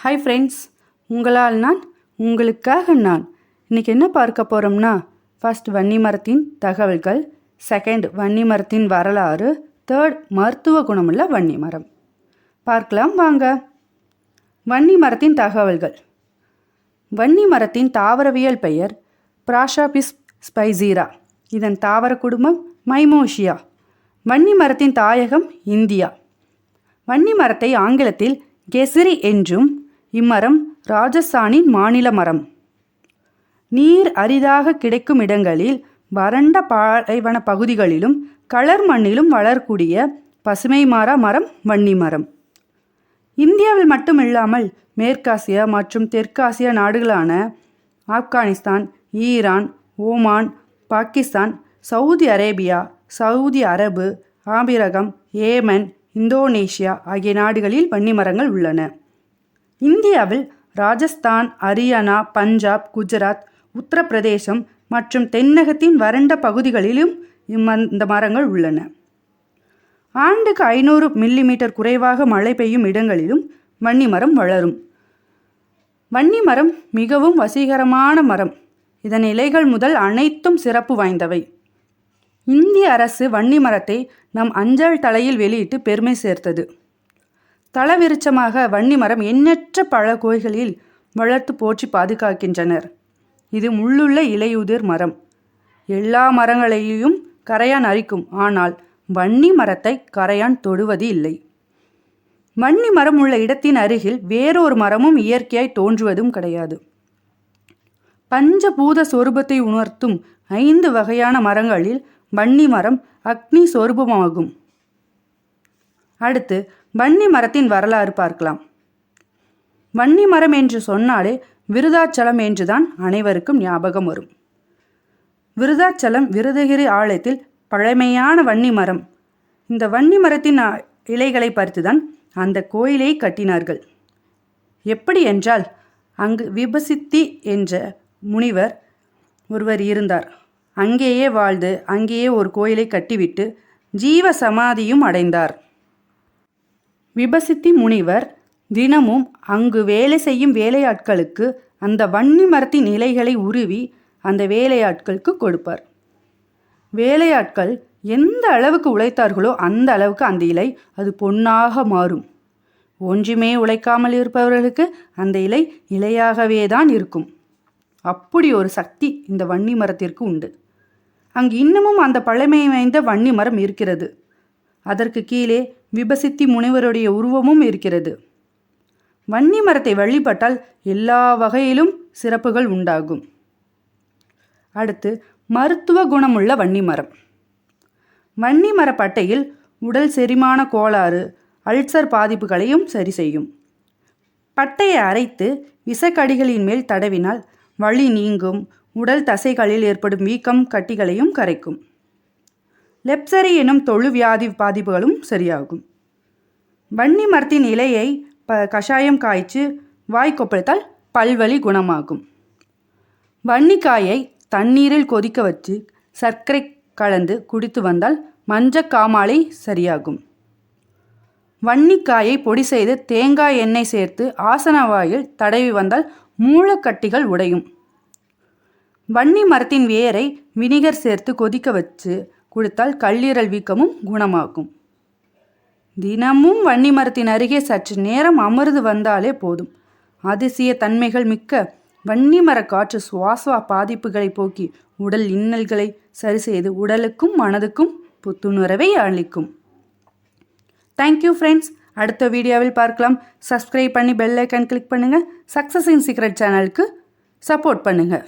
Hi friends, உங்களால் நான் உங்களுக்காக நான். இன்றைக்கி என்ன பார்க்க போகிறோம்னா, ஃபர்ஸ்ட் வன்னி மரத்தின் தகவல்கள், செகண்ட் வன்னி மரத்தின் வரலாறு, தேர்ட் மருத்துவ குணமுள்ள வன்னி மரம். பார்க்கலாம் வாங்க. வன்னி மரத்தின் தகவல்கள். வன்னி மரத்தின் தாவரவியல் பெயர் பிராஷாபிஸ் ஸ்பைசீரா. இதன் தாவர குடும்பம் மைமோஷியா. வன்னி மரத்தின் தாயகம் இந்தியா. வன்னி மரத்தை ஆங்கிலத்தில் கெசிரி என்றும், இம்மரம் ராஜஸ்தானின் மாநில மரம். நீர் அரிதாக கிடைக்கும் இடங்களில், வறண்ட பாலைவன பகுதிகளிலும் களர் மண்ணிலும் வளரக்கூடிய பசுமை மாறா மரம் வன்னி மரம். இந்தியாவில் மட்டுமில்லாமல் மேற்காசிய மற்றும் தெற்காசிய நாடுகளான Afghanistan, Iran, Oman, Pakistan, Saudi Arabia, Saudi அரபு, ஆபிரகம், ஏமன், இந்தோனேஷியா ஆகிய நாடுகளில் வன்னி மரங்கள் உள்ளன. இந்தியாவில் ராஜஸ்தான், ஹரியானா, பஞ்சாப், குஜராத், உத்தரப்பிரதேசம் மற்றும் தென்னகத்தின் வறண்ட பகுதிகளிலும் இந்த மரங்கள் உள்ளன. ஆண்டுக்கு 500 மில்லிமீட்டர் குறைவாக மழை பெய்யும் இடங்களிலும் வன்னி மரம் வளரும். வன்னி மரம் மிகவும் வசீகரமான மரம். இதன் இலைகள் முதல் அனைத்தும் சிறப்பு வாய்ந்தவை. இந்திய அரசு வன்னி மரத்தை நம் அஞ்சல் தலையில் வெளியிட்டு பெருமை சேர்த்தது. தலவிருட்சமாக வன்னி மரம் எண்ணற்ற பல கோயில்களில் வளர்த்து போற்றி பாதுகாக்கின்றனர். இது முள்ளுள்ள இலையுதிர் மரம். எல்லா மரங்களையும் கரையான் அரிக்கும், ஆனால் வன்னி மரத்தை கரையான் தொடுவது இல்லை. வன்னி மரம் உள்ள இடத்தின் அருகில் வேறொரு மரமும் இயற்கையாய் தோன்றுவதும் கிடையாது. பஞ்சபூத சொரூபத்தை உணர்த்தும் 5 வகையான மரங்களில் வன்னி மரம் அக்னி சொரூபமாகும். அடுத்து வன்னி மரத்தின் வரலாறு பார்க்கலாம். வன்னி மரம் என்று சொன்னாலே விருதாச்சலம் என்றுதான் அனைவருக்கும் ஞாபகம் வரும். விருதாச்சலம் விருதகிரி ஆலயத்தில் பழமையான வன்னி மரம். இந்த வன்னி மரத்தின் இலைகளை பறித்துதான் அந்த கோயிலை கட்டினார்கள். எப்படி என்றால், அங்கு விபசித்தி என்ற முனிவர் ஒருவர் இருந்தார். அங்கேயே வாழ்ந்து அங்கேயே ஒரு கோயிலை கட்டிவிட்டு ஜீவ சமாதியும் அடைந்தார். விபசித்தி முனிவர் தினமும் அங்கு வேலை செய்யும் வேலையாட்களுக்கு அந்த வன்னி மரத்தின் இலைகளை உருவி அந்த வேலையாட்களுக்கு கொடுப்பார். வேலையாட்கள் எந்த அளவுக்கு உழைத்தார்களோ அந்த அளவுக்கு அந்த இலை அது பொன்னாக மாறும். ஒன்றுமே உழைக்காமல் இருப்பவர்களுக்கு அந்த இலை இலையாகவே தான் இருக்கும். அப்படி ஒரு சக்தி இந்த வன்னி மரத்திற்கு உண்டு. அங்கு இன்னமும் அந்த பழமை வாய்ந்த வன்னி மரம் இருக்கிறது. அதற்கு கீழே விபசித்தி முனிவருடைய உருவமும் இருக்கிறது. வன்னி மரத்தை வழிபட்டால் எல்லா வகையிலும் சிறப்புகள் உண்டாகும். அடுத்து மருத்துவ குணமுள்ள வன்னி மரம். வன்னி மர பட்டையில் உடல் செரிமான கோளாறு, அல்சர் பாதிப்புகளையும் சரி செய்யும். பட்டையை அரைத்து விஷக்கடிகளின் மேல் தடவினால் வலி நீங்கும். உடல் தசைகளில் ஏற்படும் வீக்கம், கட்டிகளையும் கரைக்கும். லெப்சரி எனும் தொழு வியாதி பாதிப்புகளும் சரியாகும். வன்னி மரத்தின் இலையை கஷாயம் காய்ச்சி வாய் கொப்பளித்தால் பல்வலி குணமாகும். வன்னிக்காயை தண்ணீரில் கொதிக்க வச்சு சர்க்கரை கலந்து குடித்து வந்தால் மஞ்சக்காமாலை சரியாகும். வன்னிக்காயை பொடி செய்து தேங்காய் எண்ணெய் சேர்த்து ஆசன வாயில் தடவி வந்தால் மூலக்கட்டிகள் உடையும். வன்னி மரத்தின் வேரை வினிகர் சேர்த்து கொதிக்க வச்சு குடித்தால் கல்லீரல் வீக்கமும் குணமாகும். தினமும் வன்னி மரத்தின் அருகே சற்று நேரம் அமர்ந்து வந்தாலே போதும். அதிசய தன்மைகள் மிக்க வன்னி மர காற்று சுவாச பாதிப்புகளை போக்கி உடல் இன்னல்களை சரி செய்து உடலுக்கும் மனதுக்கும் புத்துணர்வை அளிக்கும். Thank you friends. அடுத்த வீடியோவில் பார்க்கலாம். சப்ஸ்கிரைப் பண்ணி பெல் ஐக்கான் கிளிக் பண்ணுங்கள். சக்ஸஸ் இன் சீக்ரெட் சேனலுக்கு சப்போர்ட் பண்ணுங்கள்.